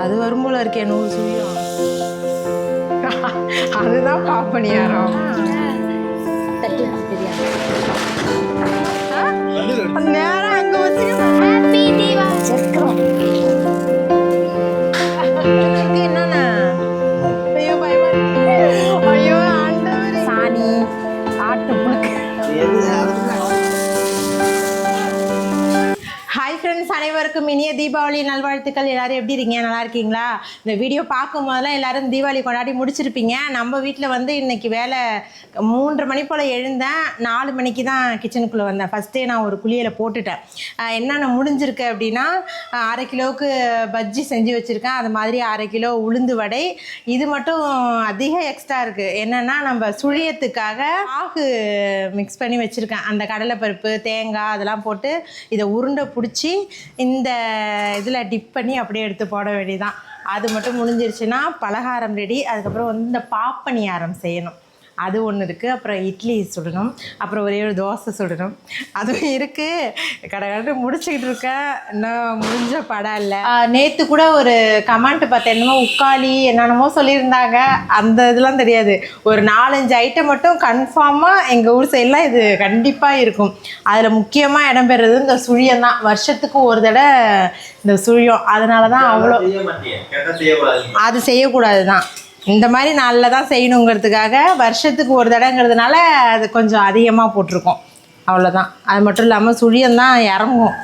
அது வரும் போல இருக்கே 100 சுழியம். அதுதான் பாப்பனியாரம். நேரம் அங்க வச்சு என்னன்னா ஐயோ பயமா ஐயோ ஆண்டவரே சாணி ஆட்டு புழுக்கு. ஹாய் ஃப்ரெண்ட்ஸ், அனைவருக்கும் இனிய தீபாவளி நல்வாழ்த்துக்கள். எல்லோரும் எப்படி இருக்கீங்க? நல்லா இருக்கீங்களா? இந்த வீடியோ பார்க்கும் போதெல்லாம் எல்லோரும் தீபாவளி கொண்டாடி முடிச்சிருப்பீங்க. நம்ம வீட்டில் வந்து இன்றைக்கி வேலை 3:30 மணி போல் எழுந்தேன். 4 மணிக்கு தான் கிச்சனுக்குள்ளே வந்தேன். ஃபஸ்ட்டே நான் ஒரு குளியலை போட்டுட்டேன். என்னென்ன முடிஞ்சிருக்கு அப்படின்னா, 1/2 கிலோவுக்கு பஜ்ஜி செஞ்சு வச்சுருக்கேன். அது மாதிரி 1/2 கிலோ உளுந்து வடை. இது மட்டும் அதிக எக்ஸ்ட்ரா இருக்குது. என்னென்னா, நம்ம சுழியத்துக்காக ஆகு மிக்ஸ் பண்ணி வச்சுருக்கேன். அந்த கடலைப்பருப்பு, தேங்காய் அதெல்லாம் போட்டு இதை உருண்டை பிடிச்சி இந்த இதில் டிப் பண்ணி அப்படியே எடுத்து போட வேண்டியதான். அது மட்டும் முடிஞ்சிருச்சுன்னா பலகாரம் ரெடி. அதுக்கப்புறம் வந்து இந்த பாப்பனியாரம் செய்யணும், அது ஒன்று இருக்குது. அப்புறம் இட்லி சுடணும், அப்புறம் ஒரே ஒரு தோசை சுடணும், அதுவும் இருக்குது. கடை முடிச்சுக்கிட்டு இருக்கேன். இன்னும் முடிஞ்ச படம் இல்லை. நேற்று கூட ஒரு கமெண்ட் பார்த்தேன், என்னமோ உக்காளி என்னென்னமோ சொல்லியிருந்தாங்க. அந்த இதெல்லாம் தெரியாது. ஒரு 4-5 ஐட்டம் மட்டும் கன்ஃபார்மாக எங்கள் ஊர் சைடெலாம் இது கண்டிப்பாக இருக்கும். அதில் முக்கியமாக இடம்பெறது இந்த சுழியம் தான். வருஷத்துக்கு ஒரு தடவை இந்த சுழியம். அதனால தான் அவ்வளோ அது செய்யக்கூடாது தான். இந்த மாதிரி நாளில் தான் செய்யணுங்கிறதுக்காக வருஷத்துக்கு ஒரு தடவைங்கிறதுனால அது கொஞ்சம் அதிகமாக போட்டிருக்கோம், அவ்வளோதான். அது மட்டும் இல்லாமல் சுழியம்தான் இறங்கும்.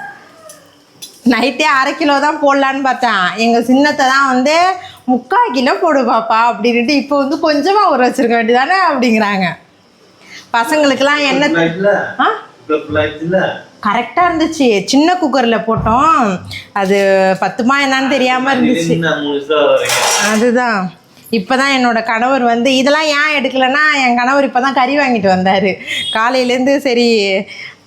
நைட்டே 1/2 கிலோ தான் போடலான்னு பார்த்தேன். எங்கள் சின்னத்தை தான் வந்து 3/4 கிலோ போடு பாப்பா அப்படின்ட்டு இப்போ வந்து கொஞ்சமாக ஊற வச்சுருக்க வேண்டியதானே அப்படிங்கிறாங்க. பசங்களுக்கெல்லாம் என்ன கரெக்டாக இருந்துச்சு. சின்ன குக்கரில் போட்டோம், அது பத்துமா என்னன்னு தெரியாமல் இருந்துச்சு. அதுதான். இப்போ தான் என்னோடய கணவர் வந்து இதெல்லாம் ஏன் எடுக்கலைன்னா, என் கணவர் இப்போ தான் கறி வாங்கிட்டு வந்தார் காலையிலேருந்து. சரி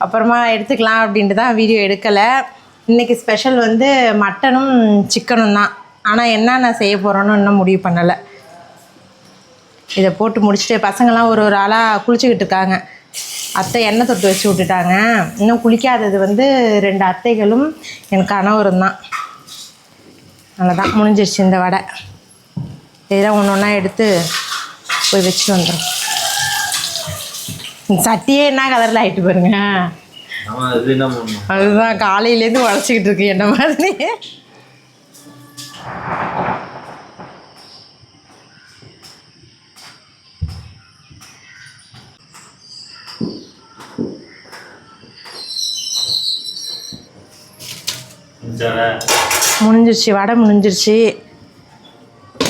அப்புறமா எடுத்துக்கலாம் அப்படின்ட்டு தான் வீடியோ எடுக்கலை. இன்றைக்கி ஸ்பெஷல் வந்து மட்டனும் சிக்கனும் தான். ஆனால் என்னென்ன செய்ய போகிறோன்னு இன்னும் முடிவு பண்ணலை. இதை போட்டு முடிச்சுட்டு பசங்கள்லாம் ஒரு ஆளாக குளிச்சுக்கிட்டு இருக்காங்க. அத்தை எண்ணெய் தொட்டு வச்சு விட்டுட்டாங்க. இன்னும் குளிக்காதது வந்து 2 அத்தைகளும் என் கணவரும் தான். அவ்வளோதான், முடிஞ்சிருச்சு இந்த வடை. இதெல்லாம் ஒன்று ஒன்றா எடுத்து போய் வச்சுட்டு வந்துடும். சட்டியே என்ன கலரில் ஆகிட்டு பாருங்க. அதுதான் காலையிலேருந்து உடச்சிக்கிட்டு இருக்கு என்ன மாதிரி. முடிஞ்சிருச்சு, வடை முடிஞ்சிருச்சு.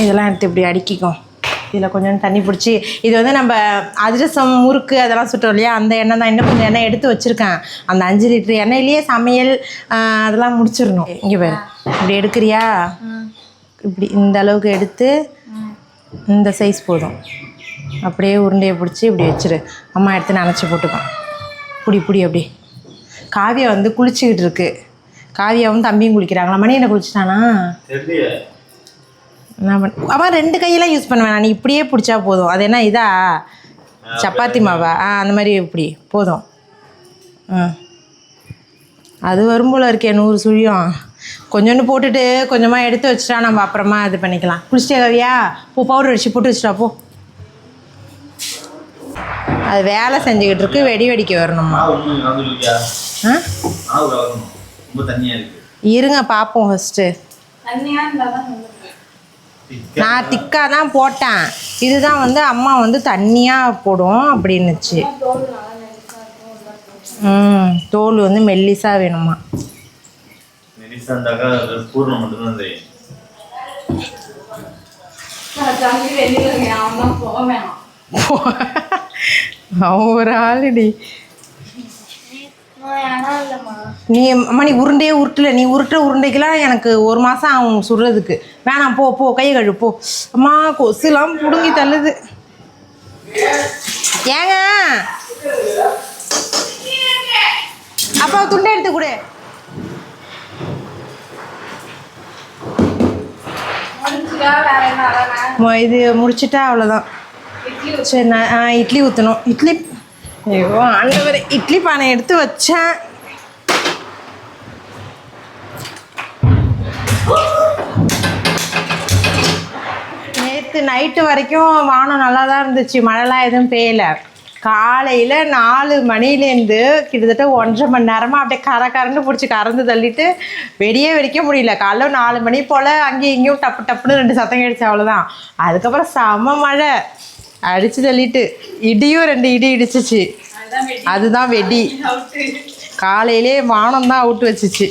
இதெல்லாம் எடுத்து இப்படி அடுக்கிக்கும். இதில் கொஞ்சம் தண்ணி பிடிச்சி, இது வந்து நம்ம அதிரசம் முறுக்கு அதெல்லாம் சுட்டோம் இல்லையா, அந்த எண்ணெய் தான். இன்னும் கொஞ்சம் எண்ணெய் எடுத்து வச்சுருக்கேன். அந்த 5 லிட்டர் எண்ணெயிலேயே சமையல் அதெல்லாம் முடிச்சிடணும். இங்கே பாரு, இப்படி எடுக்கிறியா, இப்படி இந்த அளவுக்கு எடுத்து இந்த சைஸ் போதும். அப்படியே உருண்டையை பிடிச்சி இப்படி வச்சிரு. அம்மா எடுத்து நினச்சி போட்டுக்கோம். புடி அப்படி. காவியா வந்து குளிச்சுக்கிட்டு இருக்கு. காவியாவும் தம்பியும் குளிக்கிறாங்களா? மணி என்ன குளிச்சுட்டானா? அவன் 2 கையெல்லாம் யூஸ் பண்ண வேணாம், நீ இப்படியே பிடிச்சா போதும். அது என்ன இதா சப்பாத்தி மாவா? அந்த மாதிரி இப்படி போதும். அது வரும் போல் இருக்கே 100 சுழியம். கொஞ்சோண்டு போட்டுட்டு கொஞ்சமாக எடுத்து வச்சுட்டா நம்ம அப்புறமா இது பண்ணிக்கலாம். குளிச்சிட்டே கவியா? போ, பவுடர் அடிச்சு போட்டு வச்சுட்டா போ. அது வேலை செஞ்சுக்கிட்டு இருக்கு, வெடிக்க வரணுமா? இருங்க பார்ப்போம் ஃபஸ்ட்டு. நான் திக்காக தான் போட்டேன். இதுதான் வந்து அம்மா வந்து தண்ணியாக போடும் அப்படின்னுச்சு. தோல் வந்து மெல்லிசாக வேணுமா? ஒரு ஆளுடி நீ அம்மா, நீ உருண்டையே உருட்டல. நீ உருட்டுற உருண்டைக்கெல்லாம் எனக்கு 1 மாதம் ஆகும் சுடுறதுக்கு. வேணாம், போ கையை கழு போ. அம்மா கொசுலாம் பிடுங்கி தள்ளுது. ஏங்க அப்பா துண்டை எடுத்து கொடு. இது முடிச்சுட்டா அவ்வளோதான். சரி, நான் இட்லி ஊற்றணும். இட்லி, ஐயோ ஆண்டவர், இட்லி பானை எடுத்து வச்சேன். நைட்டு வரைக்கும் வானம் நல்லா தான் இருந்துச்சு, மழைலாம் எதுவும் பெய்யல. காலையில் 4 மணிலேருந்து கிட்டத்தட்ட 1.5 மணி நேரமாக அப்படியே கரண்டு பிடிச்சி கறந்து தள்ளிட்டு வெடிக்க முடியல. காலைல 4 மணி போல் அங்கேயும் இங்கேயும் டப்பு டப்புன்னு 2 சத்தம் கிடைச்சி, அவ்வளோதான். அதுக்கப்புறம் செம மழை அடித்து தள்ளிட்டு இடியும் 2 இடி இடிச்சிச்சு. அதுதான் வெடி. காலையிலே வானம் தான் அவுட்டு வச்சிச்சு.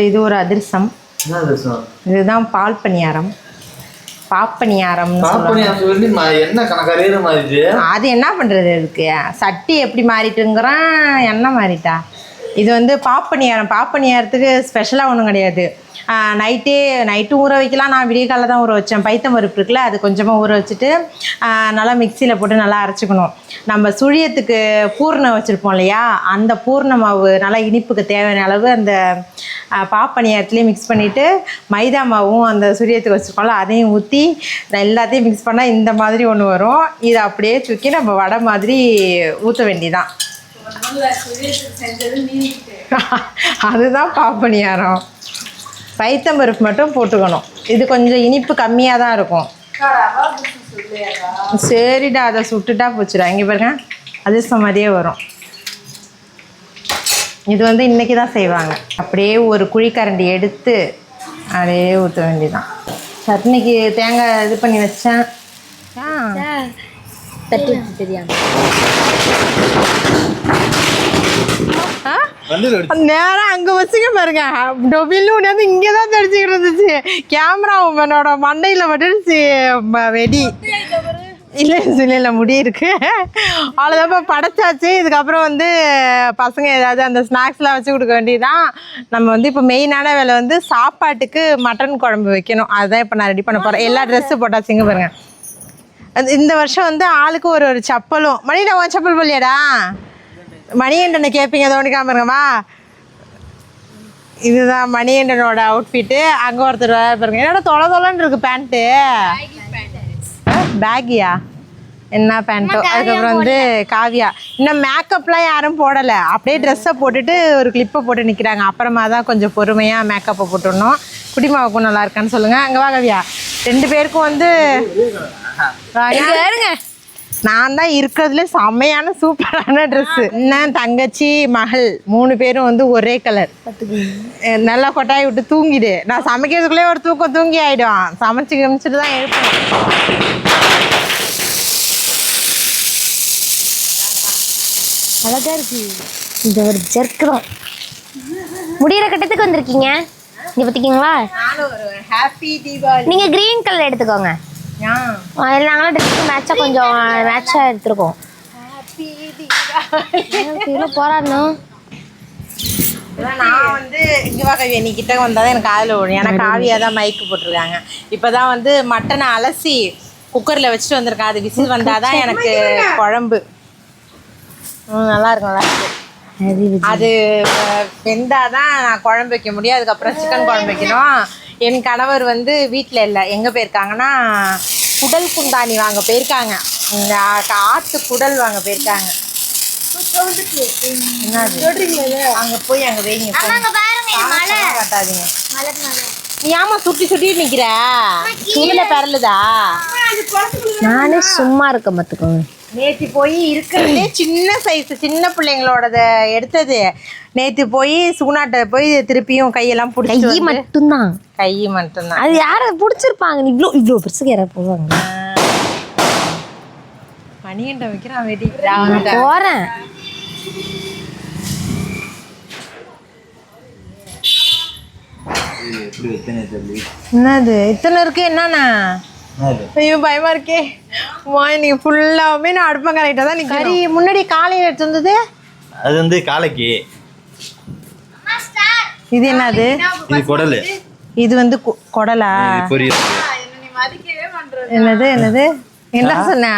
இது ஒரு அதிரசம். இதுதான் பால் பணியாரம், பாப்பணியாரம். அது என்ன பண்றது, இருக்கு சட்டி எப்படி மாறிட்டுங்கிறான், என்ன மாறிட்டா. இது பாப்பணியாரம். பாப்பணியாரத்துக்கு ஸ்பெஷலாக ஒன்றும் கிடையாது. நைட்டு ஊற வைக்கலாம். நான் விடிய காலையில் தான் ஊற வச்சேன். பைத்தம் பருப்பு இருக்குல்ல, அது கொஞ்சமாக ஊற வச்சுட்டு நல்லா மிக்சியில் போட்டு நல்லா அரைச்சிக்கணும். நம்ம சுழியத்துக்கு பூர்ணம் வச்சுருப்போம் இல்லையா, அந்த பூர்ண மாவு நல்லா இனிப்புக்கு தேவையான அளவு அந்த பாப்பணியாரத்துலேயும் மிக்ஸ் பண்ணிவிட்டு மைதா மாவும் அந்த சுழியத்துக்கு வச்சுருக்கோம்ல அதையும் ஊற்றி எல்லாத்தையும் மிக்ஸ் பண்ணால் இந்த மாதிரி ஒன்று வரும். இதை அப்படியே தூக்கி நம்ம வடை மாதிரி ஊற்ற வேண்டியதான். அதுதான் பாப்பணியாரம். பைத்தம்பருப்பு மட்டும் போட்டுக்கணும். இது கொஞ்சம் இனிப்பு கம்மியாக தான் இருக்கும். சரிடா, அதை சுட்டுட்டா போச்சுடா. இங்கே பாருங்க, அதிர்ஷ்டம் மாதிரியே வரும். இது இன்றைக்கி தான் செய்வாங்க. அப்படியே ஒரு குழிக்கரண்டி எடுத்து அப்படியே ஊற்ற வேண்டியதான். சட்னிக்கு தேங்காய் இது பண்ணி வச்சேன். நேரம் அங்க வச்சுக்க பாருங்க, டொபில்னு ஒன்று இங்கே தான் தெரிஞ்சுக்கிட்டு இருந்துச்சு. கேமரா உமனோட மண்டையில் மட்டும் வெடி இல்லை முடி இருக்கு. அவ்வளோதான் படைச்சாச்சு. இதுக்கப்புறம் பசங்க ஏதாவது அந்த ஸ்நாக்ஸ்லாம் வச்சு கொடுக்க வேண்டியதான். நம்ம இப்போ மெயினான வேலை சாப்பாட்டுக்கு மட்டன் குழம்பு வைக்கணும். அதுதான் இப்போ நான் ரெடி பண்ண போகிறேன். எல்லா ட்ரெஸ்ஸு போட்டாச்சுங்க பாருங்க. இந்த வருஷம் ஆளுக்கு ஒரு சப்பலும். மணிடா உன் சப்பல் போலியாடா, மணிகண்டனை கேட்பீங்க, தோணிக்காம இருங்கம்மா. இதுதான் மணிகண்டனோட அவுட்ஃபிட்டு. அங்கே ஒருத்தர் பாருங்க, என்னோட தொலைன்னு இருக்கு பேண்ட்டு. பேக்கியா என்ன பேண்ட்டோ. அதுக்கப்புறம் காவியா இன்னும் மேக்கப்லாம் யாரும் போடலை. அப்படியே ட்ரெஸ்ஸை போட்டுட்டு ஒரு கிளிப்பை போட்டு நிற்கிறாங்க. அப்புறமா தான் கொஞ்சம் பொறுமையாக மேக்கப்பை போட்டுடணும். குடிமாவுக்கும் நல்லா இருக்கான்னு சொல்லுங்கள். அங்கே வா காவியா. 2 பேருக்கும் நான் தான் இருக்கிறதுல செம்மையான சூப்பரான ட்ரெஸ்ஸு. இன்னும் தங்கச்சி மகள் 3 பேரும் ஒரே கலர். நல்லா கொட்டாய் விட்டு தூங்கிடு. நான் சமைக்கிறதுக்குள்ளே ஒரு தூங்கி ஆகிடும். சமைச்சு கமிச்சிட்டு தான் எழுப்பணும். அழகா இருக்கு. இந்த ஒரு ஜர்க்குறோம் முடிகிற கட்டத்துக்கு வந்திருக்கீங்க. இங்கே பார்த்திக்கிங்களா, நீங்கள் க்ரீன் கலர் எடுத்துக்கோங்க. நாங்களும் ட்ரெஸ்ஸுக்கு மேட்சாக கொஞ்சம் மேட்சாக எடுத்துருக்கோம். போராடணும். நான் இங்கே வா கவியா, நீ கிட்ட வந்தால் தான் எனக்கு காதில் ஓடும். ஏன்னா காவியாக தான் மைக்கு போட்டிருக்காங்க. இப்போ தான் மட்டனை அலசி குக்கரில் வச்சுட்டு வந்திருக்கேன். அது விசில் வந்தால் தான் எனக்கு குழம்பு நல்லா இருக்கும். அது வெந்தாதான் நான் குழம்பு வைக்க முடியும். அதுக்கப்புறம் சிக்கன் குழம்பு வைக்கணும். என் கணவர் வீட்டில் இல்லை, எங்கே போயிருக்காங்கன்னா குடல் குந்தாணி வாங்க போயிருக்காங்க. இங்கே ஆட்டு குடல் வாங்க போயிருக்காங்க. அங்கே போய் அங்கே வைங்க, காட்டாதீங்க. நீ ஆமா சுட்டி நிற்கிற, சுருளை பரலுதா. நானே சும்மா இருக்க பார்த்துக்கோங்க. நேற்று போய் இருக்கிறதே சின்ன சைஸு, சின்ன பிள்ளைங்களோடத எடுத்தது. நேற்று போய் சூனாட்டை போய் திருப்பியும் கையெல்லாம் பிடிச்சி கை மட்டும்தான். அது யாரை பிடிச்சிருப்பாங்க? இவ்வளோ பெருசுக்கு யாராவது போவாங்க. மணிகண்ட வைக்கிறான் வெடி. போகிறேன். என்னது இத்தனை இருக்கு? என்னண்ணா ஐயோ பயமா இருக்கே. நீங்க ஃபுல்லாவே நான் அடுப்பங்கரைட்ட தான் நிக்கிறேன். கறி முன்னாடி காலையில எடுத்து வந்தது, அது காலைக்கு. இது என்னது? இது குடல். இது குடலா? என்னது என்னது என்ன சொன்னா?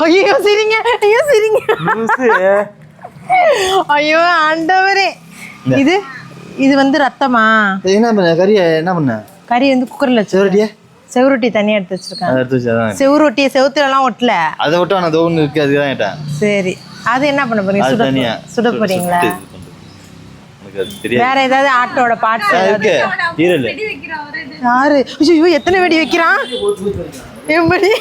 ஐயோ சிரிங்க, ஐயோ சிரிங்க, ஐயோ ஆண்டவரே. இது ரத்தமா? என்ன பண்ண கறி? என்ன பண்ண? கறி குக்கர்ல வச்சு செவுரொட்டி தனியாக எடுத்து வச்சிருக்காங்க. அதை எடுத்து வச்சாதான் செவுரொட்டி செவுத்துலலாம் ஒட்டல. அதை விட்டு ஆனால் தோணு இருக்குது, அதுக்கு தான் கேட்டேன். சரி, அது என்ன பண்ண போறீங்க? அது தனியா சுட போறீங்களா? எனக்கு அது தெரியாது. வேற ஏதாவது ஆட்டோட பார்ட்ஸ் இருக்கு ஈரல். யாரு? ஐயோ, எத்தனை வெடி வைக்கிறான் எப்படி?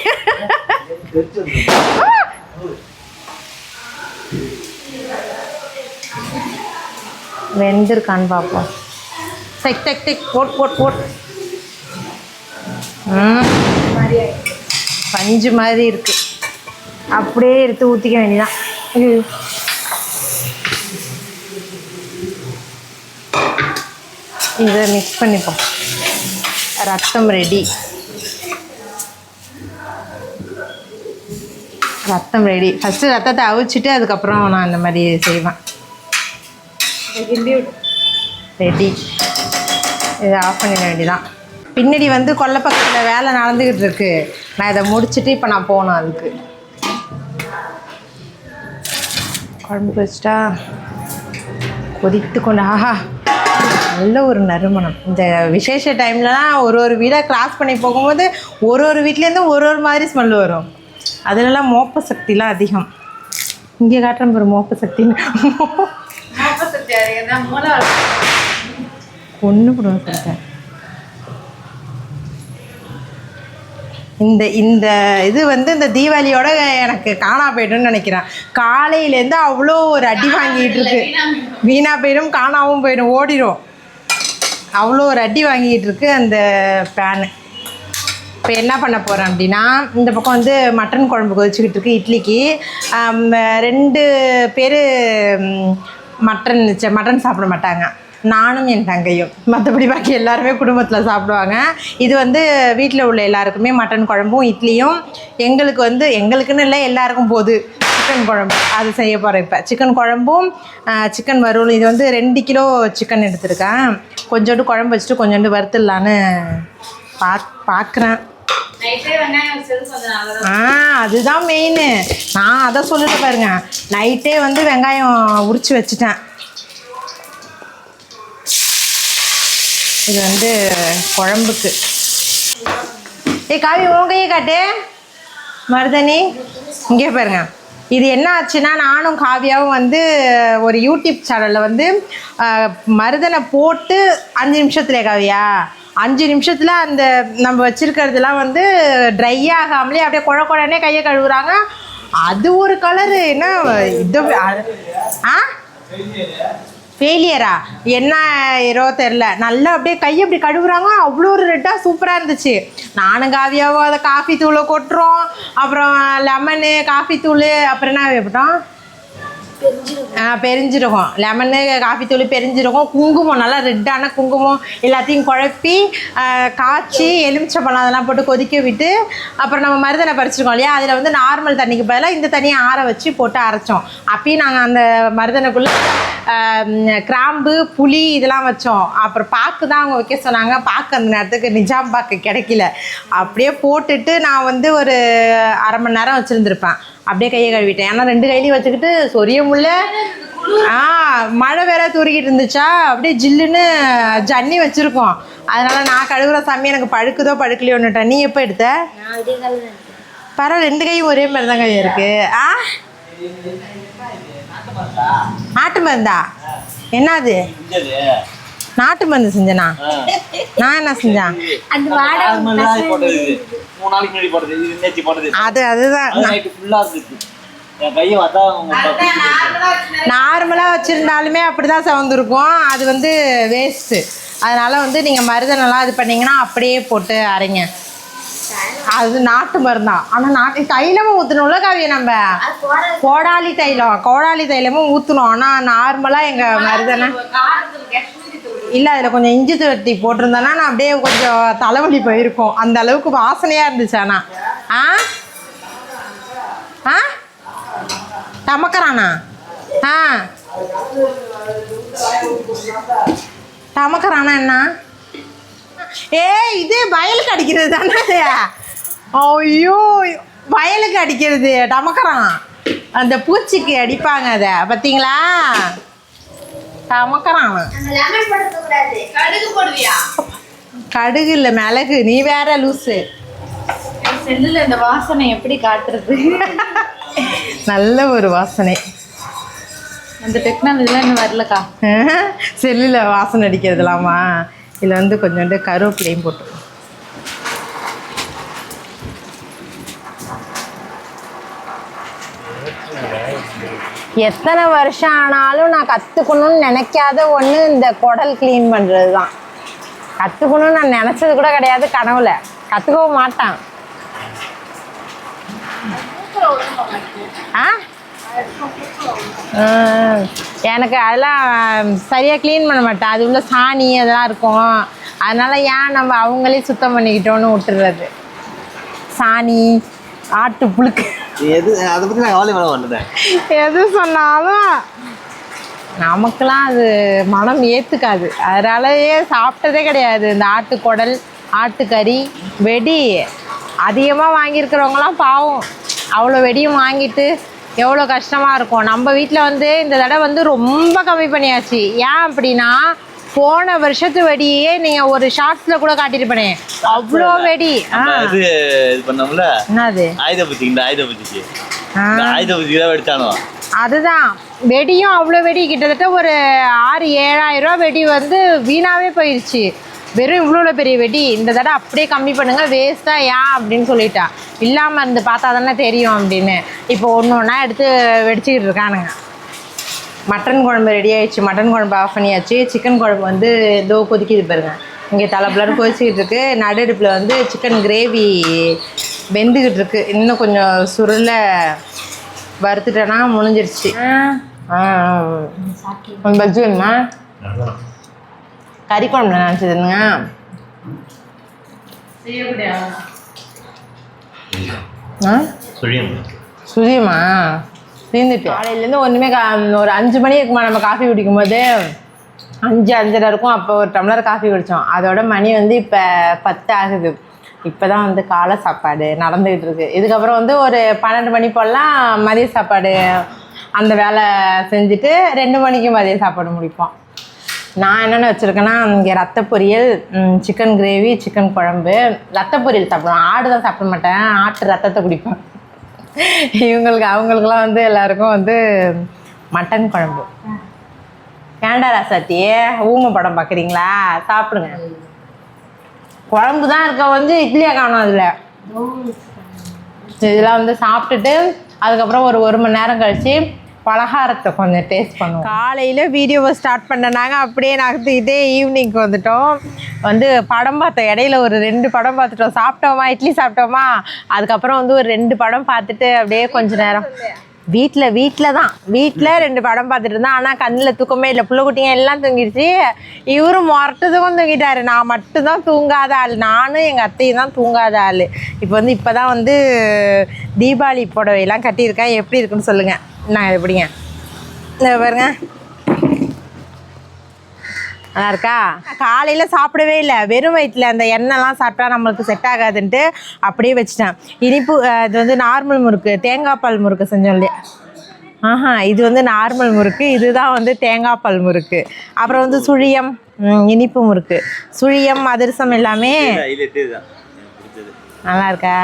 வெந்திருக்கான்னு பார்ப்போம். Tech tech tech boat boat boat. பஞ்சு மாதிரி இருக்கு. அப்படியே எடுத்து ஊற்றிக்க வேண்டியதான். இதை மிக்ஸ் பண்ணிப்போம். ரத்தம் ரெடி. ரத்தம் ரெடி. ஃபஸ்ட்டு ரத்தத்தை அவிச்சிட்டு அதுக்கப்புறம் நான் இந்த மாதிரி செய்வேன். ரெடி. இதை ஆஃப் பண்ணிட வேண்டியதான். பின்னாடி வந்து கொல்லை பக்கத்தில் வேலை நடந்துக்கிட்டு இருக்கு. நான் இதை முடிச்சுட்டு இப்போ நான் போகணும். அதுக்கு குழம்பு வச்சுட்டா கொதித்து கொண்டு ஆஹா நல்ல ஒரு நறுமணம். இந்த விசேஷ டைம்லலாம் ஒரு வீடாக கிராஸ் பண்ணி போகும்போது ஒரு வீட்லேருந்து ஒரு மாதிரி ஸ்மெல் வரும். அதுலலாம் மோப்ப சக்திலாம் அதிகம். இங்கே காட்டுறேன் ஒரு மோப்ப சக்தின்னு. ஒன்று கொடுங்க சொல்லிட்டேன். இந்த இது வந்து இந்த தீபாவளியோட எனக்கு காணா போய்டும்னு நினைக்கிறேன். காலையிலேருந்து அவ்வளோ ஒரு அடி வாங்கிட்டு இருக்கு. வீணாக போயிடும், காணாவும் போயிடும், ஓடிடும். அவ்வளோ ஒரு அடி வாங்கிட்டு இருக்கு அந்த பேனு. இப்போ என்ன பண்ண போகிறேன் அப்படின்னா, இந்த பக்கம் வந்து மட்டன் குழம்பு கொதிச்சுக்கிட்டு இருக்கு இட்லிக்கு. 2 பேர் மட்டன் சாப்பிட மாட்டாங்க. நானும் என் தங்கையும். மற்றபடி பாக்கி எல்லாருமே குடும்பத்தில் சாப்பிடுவாங்க. இது வந்து வீட்டில் உள்ள எல்லாருக்குமே மட்டன் குழம்பும் இட்லியும். எங்களுக்கு வந்து எங்களுக்குன்னு இல்லை, எல்லாருக்கும் போகுது சிக்கன் குழம்பு. அது செய்ய போகிறேன் இப்போ. சிக்கன் குழம்பும் சிக்கன் வறுவலும். இது வந்து 2 கிலோ சிக்கன் எடுத்துருக்கேன். கொஞ்சோண்டு குழம்பு வச்சுட்டு கொஞ்சோண்டு வறுத்துடலான்னு பார்க்குறேன். அதுதான் மெயின். நான் அதை சொல்லிட்டு பாருங்க, நைட்டே வந்து வெங்காயம் உரித்து வச்சுட்டேன். இது வந்து குழம்புக்கு. காவி உன் கையை காட்டு மருதனி. இங்கே பாருங்க. இது என்ன ஆச்சுன்னா, நானும் காவியாவும் வந்து ஒரு யூடியூப் சேனலில் வந்து மருதனை போட்டு 5 நிமிஷத்துல காவியா 5 நிமிஷத்தில் அந்த நம்ம வச்சுருக்கிறதுலாம் வந்து ட்ரை ஆகாமலே அப்படியே குழனே கையை கழுவுறாங்க. அது ஒரு கலரு. என்ன இது? ஃபெயிலியரா என்ன ஏதோ தெரில. நல்லா அப்படியே கையை அப்படி கழுவுறாங்க. அவ்வளோ ஒரு ரெட்டாக சூப்பராக இருந்துச்சு. நானும் காவியாவோ அதை காஃபி தூளை கொட்டுறோம். அப்புறம் லெமனு, காஃபி தூள், அப்புறம் என்ன வைப்போம், பெருஞ்சிருக்கும். லெமனு, காஃபி தூள், பெருஞ்சிருக்கும், குங்குமம், நல்லா ரெட்டான குங்குமம் எல்லாத்தையும் குழப்பி காய்ச்சி எலுமிச்சம்பழம் அதெல்லாம் போட்டு கொதிக்க விட்டு அப்புறம் நம்ம மருதனை பறிச்சிருக்கோம் இல்லையா, அதில் வந்து நார்மல் தண்ணிக்கு பதிலாக இந்த தண்ணியை ஆற வச்சு போட்டு அரைச்சோம். அப்பயும் நாங்கள் அந்த மருதனைக்குள்ளே கிராம்பு, புளி இதெல்லாம் வச்சோம். அப்புறம் பாக்கு தான் அவங்க வைக்க சொன்னாங்க. பாக்கு அந்த நேரத்துக்கு நிஜாம் பாக்கு கிடைக்கல. அப்படியே போட்டுட்டு நான் வந்து ஒரு அரை மணி நேரம் வச்சுருந்துருப்பேன். அப்படியே கையை கழுவிட்டேன். ஏன்னா 2 கையிலையும் வச்சுக்கிட்டு சொரிய முடியல. மழை வேற தூரிக்கிட்டு இருந்துச்சா, அப்படியே ஜில்லுன்னு ஜன்னி வச்சுருக்கோம். அதனால் நான் கழுவுற சாமி எனக்கு பழுக்குதோ பழுக்கலையோன்னுட்டேன். நீ எப்போ எடுத்த? பரவாயில்ல, 2 கையும் ஒரே மாதிரி தான் கையும் இருக்கு. நாட்டு மருந்தா? என்னது நாட்டு மருந்து செஞ்சனா? நான் என்ன செஞ்சேன்? அதுதான் நார்மலாக வச்சுருந்தாலுமே அப்படி தான் சவந்துருக்கும். அது வந்து வேஸ்ட்டு. அதனால் வந்து நீங்கள் மருதனெல்லாம் இது பண்ணிங்கன்னா அப்படியே போட்டு அரைங்க. அது நாட்டு மருந்தான். ஆனால் நாட்டு தைலமும் ஊற்றணும்ல காவிய. நம்ம கோடாலி தைலமும் ஊற்றணும். ஆனால் நார்மலாக எங்கள் மருதனை இல்லை, அதில் கொஞ்சம் இஞ்சி தட்டி போட்டிருந்தேன்னா நான் அப்படியே கொஞ்சம் தலைவலி போயிருக்கும். அந்த அளவுக்கு வாசனையாக இருந்துச்சு. ஆனால் டமக்கறானா? டமக்கறானா என்ன? இது வயலுக்கு அடிக்கிறது தானே? ஐயோ, வயலுக்கு அடிக்கிறது டமக்கறான். அந்த பூச்சிக்கு அடிப்பாங்க. அதை பார்த்தீங்களா? டமக்கறான். கடுகு இல்லை மிளகு, நீ வேற லூஸு. செல்லுல இந்த வாசனை எப்படி காட்டுறது? நல்ல ஒரு வாசனை. அந்த டெக்னாலஜிலாம் இன்னும் வரலக்கா. செல்லில் வாசனை அடிக்கிறதுலாமா? இதில் வந்து கொஞ்சோண்டு கருவேப்பிலையும் போட்டு. எத்தனை வருஷம் ஆனாலும் நான் கற்றுக்கணும்னு நினைக்காத ஒன்று இந்த குடல் க்ளீன் பண்ணுறது தான். கற்றுக்கணும்னு நான் நினச்சது கூட கிடையாது, கனவுல கற்றுக்கவும் மாட்டேன். ஆ எனக்கு அதெல்லாம் சரியாக க்ளீன் பண்ண மாட்டேன். அது உள்ள சாணி அதெல்லாம் இருக்கும். அதனால் ஏன் நம்ம அவங்களே சுத்தம் பண்ணிக்கிட்டோன்னு விட்டுறது. சாணி, ஆட்டு புழுக்கு, எது அதை பற்றி நான் கவலை பண்ண மாட்டேன். எது சொன்னாலும் நமக்கெல்லாம் அது மனம் ஏற்றுக்காது. அதனாலயே சாப்பிட்டதே கிடையாது. இந்த ஆட்டுக்குடல், ஆட்டுக்கறி, வெடி அதிகமாக வாங்கியிருக்கிறவங்களாம் பாவம். அவ்வளோ வெடியும் வாங்கிட்டு எவ்வளோ கஷ்டமாக இருக்கும். நம்ம வீட்டில் வந்து இந்த தடவை வந்து ரொம்ப கம்மி பண்ணியாச்சு. ஏன் அப்படின்னா போன வருஷத்து வெடியே நீங்கள் ஒரு ஷார்ட்ஸில் கூட காட்டியிருப்பேனே, அவ்வளோ வெடி. இது பண்ணோம்ல, என்னது ஆயுத பூஜைக்கு, இந்த ஆயுத பூஜைக்கு, ஆயுத பூஜைக்கு தான் வெடிச்சானோ. அதுதான் வெடியும் அவ்வளோ வெடி, கிட்டத்தட்ட ஒரு 6,000-7,000 ரூபா வெடி வந்து வீணாகவே போயிடுச்சு. வெறும் இவ்வளோ பெரிய வெடி. இந்த தடவை அப்படியே கம்மி பண்ணுங்க, வேஸ்ட்டாக ஏன் அப்படின்னு சொல்லிட்டா. இல்லாமல் இருந்து பார்த்தா தானே தெரியும் அப்படின்னு. இப்போ ஒன்று ஒன்றா எடுத்து வெடிச்சிக்கிட்டு இருக்கானுங்க. மட்டன் குழம்பு ரெடி ஆகிடுச்சு. மட்டன் குழம்பு ஆஃப் பண்ணியாச்சு. சிக்கன் குழம்பு வந்து ஏதோ கொதிக்கிது பாருங்க. இங்கே தலைப்பிலன்னு கொதிச்சிக்கிட்டு இருக்கு. நடுடுப்பில் வந்து சிக்கன் கிரேவி வெந்துக்கிட்டு இருக்கு. இன்னும் கொஞ்சம் சுருள வறுத்துட்டேன்னா முடிஞ்சிருச்சு. பஜ்ஜி வேணுமா? கறி குழம்புல நினச்சதுங்க. சுழியுமா? தீர்ந்துட்டு காலையிலேருந்து ஒன்றுமே ஒரு 5 மணி இருக்குமா நம்ம காஃபி குடிக்கும் போது, 5-5:30 இருக்கும். அப்போ ஒரு டம்ளர் காஃபி குடித்தோம். அதோட மணி வந்து இப்போ 10 ஆகுது. இப்போ தான் வந்து காலை சாப்பாடு நடந்துக்கிட்டு இருக்கு. இதுக்கப்புறம் வந்து ஒரு 12 மணி போலாம் மதிய சாப்பாடு அந்த வேலை செஞ்சுட்டு 2 மணிக்கு மதிய சாப்பாடு முடிப்போம். நான் என்னென்ன வச்சுருக்கேன்னா, இங்கே ரத்த பொரியல், சிக்கன் கிரேவி, சிக்கன் குழம்பு. ரத்த பொரியல் சாப்பிடுவேன். ஆடு தான் சாப்பிட மாட்டேன், ஆட்டு ரத்தத்தை குடிப்பேன். அவங்களுக்குலாம் வந்து எல்லாருக்கும் வந்து மட்டன் குழம்பு. ஏண்டா ராசாத்தியே ஊமை படம் பார்க்குறீங்களா? சாப்பிடுங்க. குழம்பு தான் இருக்க, வந்து இட்லியாக காணும். அதில் இதெல்லாம் வந்து சாப்பிட்டுட்டு அதுக்கப்புறம் ஒரு மணி நேரம் கழித்து பலகாரத்தை கொஞ்சம் டேஸ்ட் பண்ணுவோம். காலையில் வீடியோவை ஸ்டார்ட் பண்ணனாங்க, அப்படியே நகர்த்திக்கிட்டே ஈவினிங்க்கு வந்துட்டோம். வந்து படம் பார்த்தோம். இடையில ஒரு 2 படம் பார்த்துட்டோம். சாப்பிட்டோமா, இட்லி சாப்பிட்டோமா, அதுக்கப்புறம் வந்து ஒரு 2 படம் பார்த்துட்டு அப்படியே கொஞ்ச நேரம் வீட்டில் தான் 2 படம் பார்த்துட்டு இருந்தேன். ஆனால் கண்ணில் தூக்கமே இல்லை. பிள்ளை குட்டிங்க எல்லாம் தூங்கிடுச்சு. இவரும் மொரட்டதுக்கும் தூங்கிட்டாரு. நான் மட்டும்தான் தூங்காத ஆள். நானும் எங்கள் அத்தையும் தான் தூங்காத ஆள். இப்போ தான் வந்து தீபாவளி புடவையெல்லாம் கட்டியிருக்கேன். எப்படி இருக்குன்னு சொல்லுங்கள். நான் எப்படிங்க இந்த பாருங்க, நல்லா இருக்கா? காலையில் சாப்பிடவே இல்லை. வெறும் வயிற்றில் அந்த எண்ணெய்லாம் சாப்பிட்டா நம்மளுக்கு செட் ஆகாதுன்ட்டு அப்படியே வச்சுட்டேன். இனிப்பு இது வந்து நார்மல் முறுக்கு, தேங்காய் பால் முறுக்கு செஞ்சோம் இல்லையா? இது வந்து நார்மல் முறுக்கு, இதுதான் வந்து தேங்காய் பால் முறுக்கு. அப்புறம் வந்து சுழியம், இனிப்பு முறுக்கு, சுழியம், அதிரசம் எல்லாமே நல்லா இருக்கா?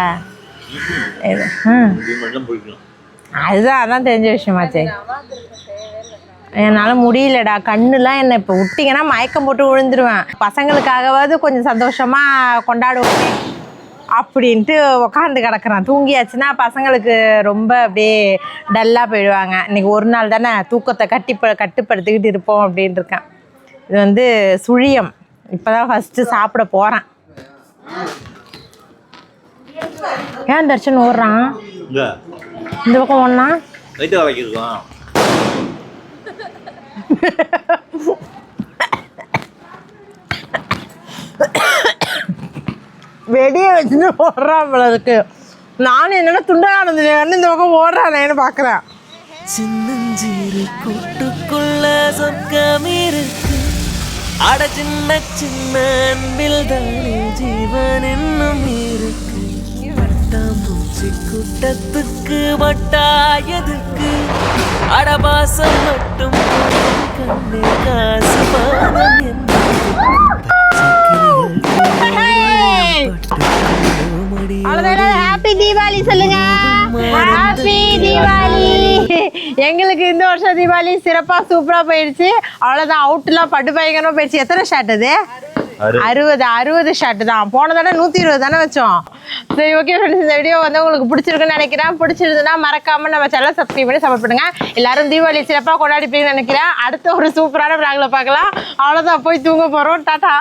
அதான் தெரிஞ்ச விஷயமாச்சே. என்னால் முடியலடா, கண்ணுலாம் என்னை இப்போ விட்டிங்கன்னா மயக்கம் போட்டு விழுந்துருவேன். பசங்களுக்காகவாவது கொஞ்சம் சந்தோஷமாக கொண்டாடுவோமே அப்படின்ட்டு உக்காந்து கிடக்குறான். தூங்கியாச்சுன்னா பசங்களுக்கு ரொம்ப அப்படியே டல்லாக போயிடுவாங்க. இன்றைக்கி ஒரு நாள் தானே, தூக்கத்தை கட்டுப்படுத்திக்கிட்டு இருப்போம் அப்படின்ட்டு இருக்கேன். இது வந்து சுழியம். இப்போ தான் ஃபஸ்ட்டு சாப்பிட போகிறேன். ஏன் தர்ஷன் ஓடுறான் இந்த பக்கம்? ஒன்றா வெடியை வச்சுட்டு ஓடுறான் போல இருக்கு. நானும் என்னென்ன துண்டானது இந்த பக்கம் ஓடுறானேன்னு பார்க்குறேன். சின்னஞ்சிறு கூட்டுக்குள்ள சொர்க்கம் இருக்கு. அட சின்ன சின்ன அன்பில் தானே ஜீவன் என்னும் இருக்கு. பட்டாம்பூச்சி கூட்டத்துக்கு வட்டாயதுக்கு அடபாசம் மட்டும் கண்ணே காசு பாதம் என்ன அவ்வளோதான். ஹாப்பி தீபாவளி சொல்லுங்க. ஹாப்பி தீபாவளி. எங்களுக்கு இந்த வருஷம் தீபாவளி சிறப்பா சூப்பரா போயிடுச்சு. அவ்வளோதான். அவுட்லாம் பட்டு பயங்கரமா போயிடுச்சு. எத்தனை ஷாட் அது? 60 ஷாட் தான். போன தடவை 120 தானே வச்சோம். சரி, ஓகே ஃப்ரெண்ட்ஸ், இந்த வீடியோ வந்து உங்களுக்கு பிடிச்சிருக்குன்னு நினைக்கிறேன். பிடிச்சிருந்துன்னா மறக்காம நம்ம சேனல் சப்ஸ்கிரைப் பண்ணி சப்போர்ட் பண்ணுங்க. எல்லாரும் தீபாவளி சிறப்பாக கொண்டாடிப்பீங்கன்னு நினைக்கிறேன். அடுத்த ஒரு சூப்பரான பிளாக்ல பார்க்கலாம். அவ்வளோதான், போய் தூங்க போறோம். டாடா.